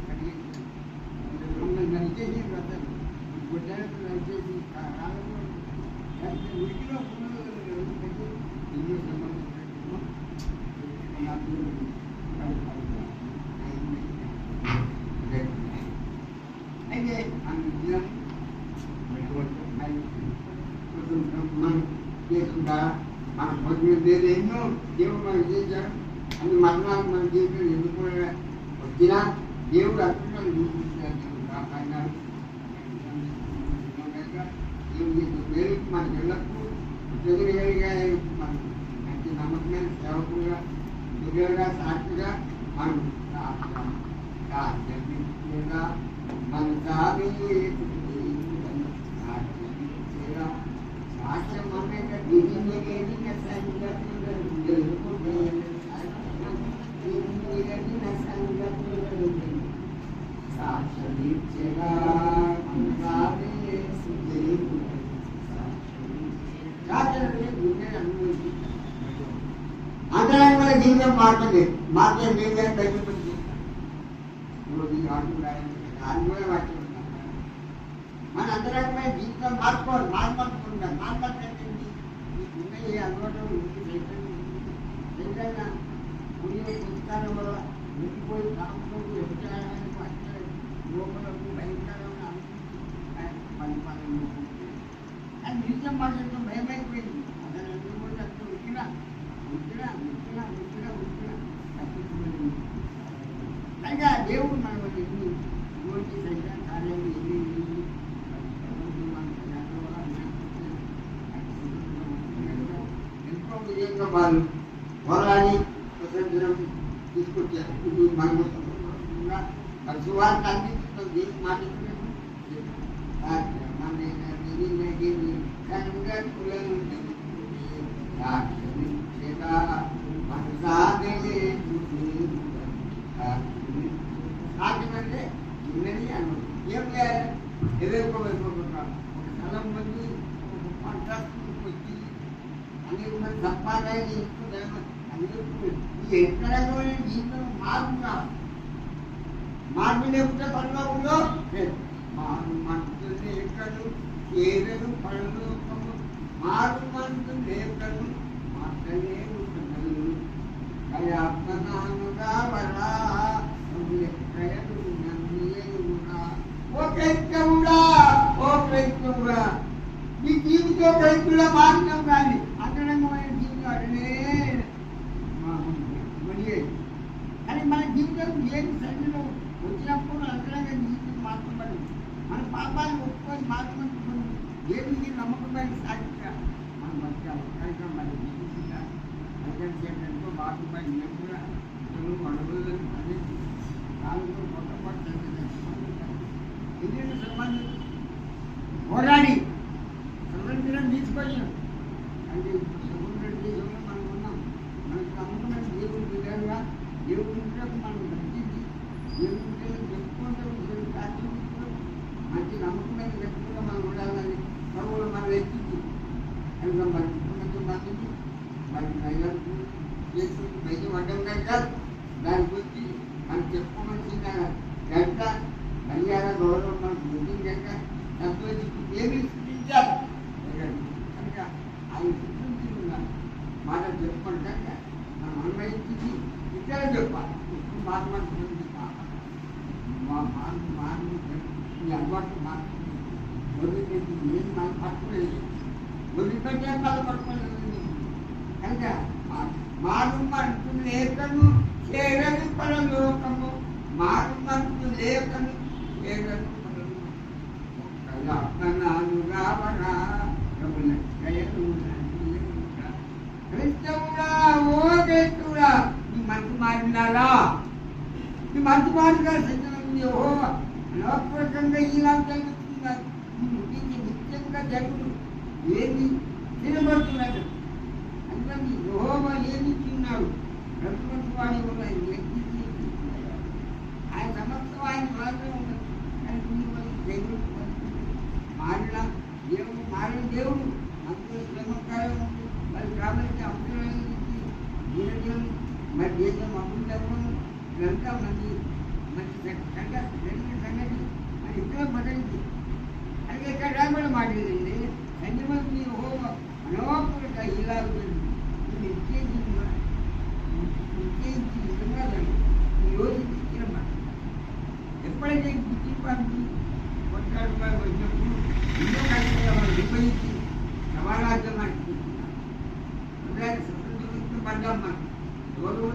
కడిగేసి మమ్మల్ని నడిచేసి వ్రతం గుడ్డలకు నడిచేసి కాలంలో ఉడికిలో పెట్టి ఎన్నో సంబంధించినట్టు అయితే మనం చేసుకుంటా మన భగవంతుడు లేదు ఎన్నో దేవుడు మనకు చేశాడు అన్ని మరణాలు మన జీవితం ఎందుకు వచ్చినా దేవుడు అద్భుతాలు చూపించాడు కాపాడినాడు దేవుడు మేలుకి మనకి ఎల్లప్పుడూ ఎదురుగా మనం మంచి నమ్మకమైన సేవకులుగా ఎదురుగా సాక్షిగా మనం మన సాగి సాక్ష్యం అంతరంగ జీవితం మారుతుంది మార్గం జీవితాన్ని తగ్గుతుంది మన అంతరంగమైన జీవితం మార్చుకోవాలి మార్చుకుంటాం మార్చుకుంటుంది ఈ అలవాటు ఏదైనా పుణ్య పుస్తకాల వల్ల వెళ్ళిపోయి కాలంలో వ్యభిచారానికి వచ్చే లోపలకు భయంకరమైన పని అది నిజం మాట్లాడటం భయమైపోయింది అతను కూడా అక్కడ ఉట్టినా తప్పించుకోలేదు పైగా దేవుడు మన ఎన్ని నోటి సైతం కార్యాలు ఎన్ని ఎంతో విజయంగా వాళ్ళు పోరాడి స్వతంత్రం తీసుకొచ్చారు మనము సువార్త అందించడం దేశ మాట్లాడుతున్నాము సాధ్యమంటే ఉన్నది అన్నది ఏం చేయాలి ఎదుర్కోబోతున్నాం ఒక స్థలం మంది కాంట్రాక్ట్ వచ్చి అన్ని ఉన్న సంపాదన ఎక్కడ జీవితం మార్పు లేకుండా పనులు మారు మనసు లేకను ఏదను పనులు మారు మనసు లేకను మాటలే ఉంటున్నాను కయాత్మనానుగా వరా ఓ క్రైస్తవుడా నీ జీవితం క్రైస్తుల మార్గం కానీ అంతరంగమైన జీవితం అడలే కానీ మన జీవితం ఏమి సన్నిలో వచ్చినప్పుడు అంతరంగ జీవితం మార్చబడి మన పాపాలు ఒప్పుకొని మార్చుకుంటున్నాం ఏమి నమ్మకమైన సాక్షిగా మనం బతకాలి కనుక మన జీవితంగా ఎంతో మార్పుపడి మేము కూడా అడుగులను అందించి దానితో కొత్త ఎదురు సంబంధం పోరాడి స్వతంత్రం తీసుకొచ్చాం అంటే స్వతంత్ర దేశంలో మనం ఉన్నాం మనకు నమ్మకమైన దేవుడు విధంగా దేవుడికి మనం నచ్చింది దేవుడికి చెప్పుకుంటూ సాక్ష్యం మంచి నమ్మకమైన వ్యక్తులుగా మనం ఉండాలని ప్రభువులు మనం ఎత్తింది కనుక మరి కొంచెం మందికి మరి మహిళలకు చేసుకుని బయట పడ్డం కనుక దాని గురించి మనం చెప్పుకోవాల్సిన గంట మర్యాద గౌరవం మనకు ఉంటుంది కనుక సంతోషించి ఏమి సృష్టించాలి కనుక ఆయన సృష్టించి ఉన్నారు మాటలు చెప్పుకోండి కనుక మనం అన్వయించి ఇద్దరు చెప్పాలి ఇప్పుడు మార్పు ఈ అలవాటు మార్చుకుంది వదిలిపెట్టి ఏం మనం పట్టుకోలేదు వదిలిపెట్టే వాళ్ళు పట్టుకోలేదు కనుక మారు మనసు లేఖను చేరని పరలోకము మారు మనసు లేఖను చేరని పరలోకముగా క్రైస్తవుడా ఓ క్రైస్తవుడా నీ మనసు మారినారా నీ మనసు మారిన సజ్జనంలో అనవపూర్వకంగా ఇలా జరుగుతున్నారు నీకు నిత్యంగా జరుగుతుంది ఏది తినబడుతున్నాడు అందుకని యెహోవా ఏమి ఇచ్చిన్నాడు ప్రభుత్వ వాడి ఆయన సమస్తం ఆయన మాత్రమే ఉండదు కానీ దేవుడు మారిన దేవుడు మారిన దేవుడు అందులో శ్రమకాలం ఉంది మరి కాబట్టి అవసరమైన మరి దేశం అభివృద్ధి ఇదంతా మంచి మంచి సంగతి అది ఇంట్లో మొదలైంది. అది ఇక్కడ రాబడి మాట్లాడింది సంజమంది మనోపూర్వక ఇలా నిశ్చయించి విధంగా ఈరోజు ఇచ్చిన మాట ఎప్పుడైతే గుర్తింపానికి కొట్లాడు వచ్చినప్పుడు ఎన్నో కార్యక్రమాలు వాళ్ళు విభజించి సమారాజ్యం మనకి స్వతంత్రం పడ్డాం మనం ఎవరు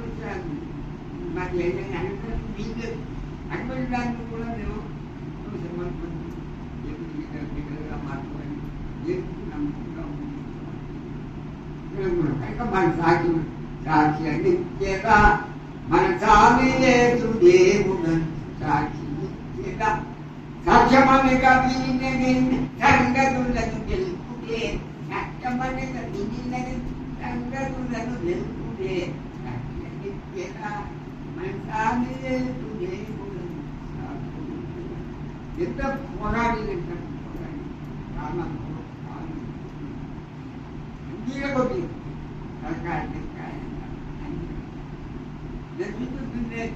మాకు ఏదైనా అనంతరం మీకు అటువంటి దానికి కూడా మేము సమర్పణ బిడ్డలుగా మార్చుకొని నమ్ముకుంటా కనుక మన సాక్షి నిత్యగా మన స్వామి యేసు దేవుడు సాక్షి నిత్యగా సాక్ష్యమనగా వినినది సంగతులను తెలుపుడే సాక్ష్యమనగా వినినది సంగతులను తెలుపుడే సాక్షి నిత్యగా మన స్వామి యేసు దేవుడు ఎంత పోరాడినంత పోరాడి అంగీరకొద్ది సర్కారు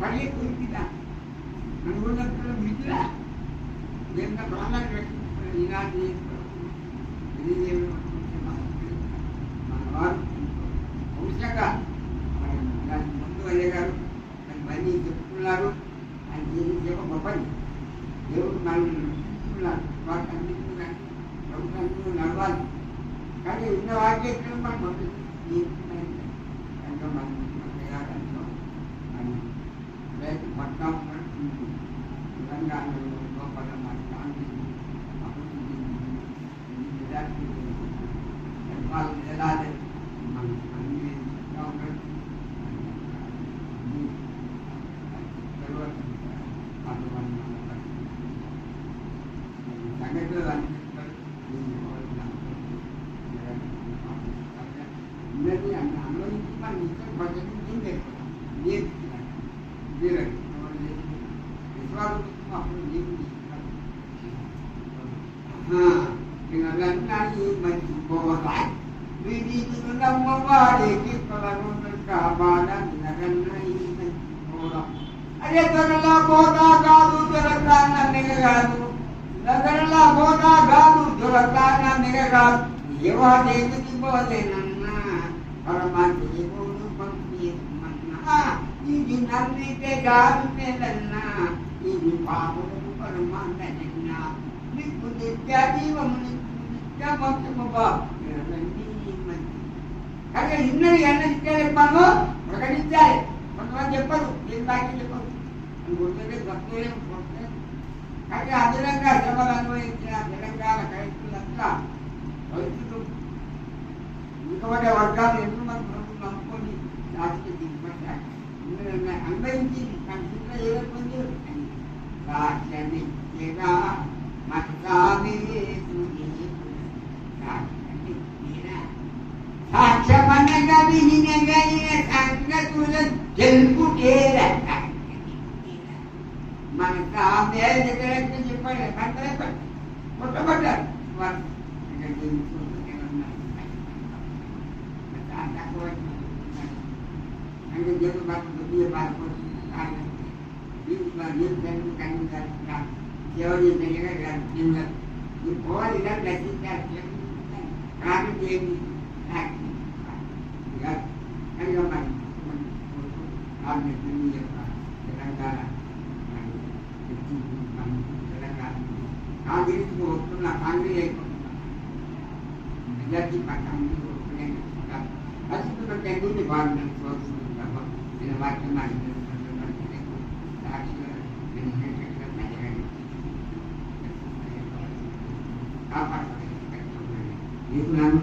పడే కురిపిదా అనుకున్నప్పుడు మిత్ర ఎంత ప్రాణాలు ఈనాటి మన వారు బహుశగా దాని ముందు అయ్య గారు దాని పని చెప్తున్నారు ఆయన చెప్ప గొప్పని దేవుడు మనల్ని చూస్తున్నారు వాటి అన్నింటినీ కానీ ప్రభుత్వాన్ని నడవాలి కానీ ఉన్న వాక్యం మనం పంపిస్తుంది కనుక మనం ప్రయాణంలో మనం రైతు పట్టణం తెలంగాణలో గొప్పగా మన శాంతి అభివృద్ధి పరిపాలన ఎలాగే మనం అన్ని సంగతిలో అందరినీ అనుభవించి మనం ఇష్టం పద్ధతి విశ్వాసం అప్పుడు నీకు మంచి పోరా వీధికి నమ్మవారికి అదే త్వరలో పోతా కాదు దొరకాన నిగరాదు నగరలా పోతా కాదు దొరకాన నిగరాదు ఏవా దేవుడికి పోలేనన్నా పరమాత్ముడు పంపిమన్నా ఇది నమ్మితే గారులన్నా ఇది పాపము పరమాన్నన్నా నీకు నిత్య జీవము నిత్య మోక్షము కానీ ఇన్నది ఎన్న ఇచ్చారు చెప్పాను ప్రకటించాలి కొంతమంది చెప్పరు ఏం బాకీ చెప్పరు అనుకుంటే భక్తులే కానీ అదనంగా శ్రమలు అనుభవించిన తెలంగాణ క్రైస్తులంతా పరిస్థితులు ఇంకొకటి వర్గాలు ఎన్నో మన ప్రభుత్వం నమ్ముకొని రాజకీయ దిగుబడ్డారు అనుభవించి కనిపిస్తున్న ఏదైపోయింది అని రాజ్యాన్ని సాక్ష్యమనగా వినినగా సంగతులను తెలుపుటేరా మన సామే దగ్గర చెప్పాడు పంటలే కొట్టబడ్డారు వారు అంటే జగన్ బాగా బుద్ధి బాధపడుతుంది ఎవరి దగ్గర ఈ పోవాలి రచించారు కాబట్టి ఏమి కనుక మన తెలంగాణ తెలంగాణ కాంగ్రెస్ వస్తున్న కాంగ్రెస్ అయిపోతున్నా మెజార్టీ పట్టాన్ని అసలు బాగుంటుంది చూస్తున్నాము నేను వాక్యం సాక్షిగా కాపాడుతుంది నీకు నన్ను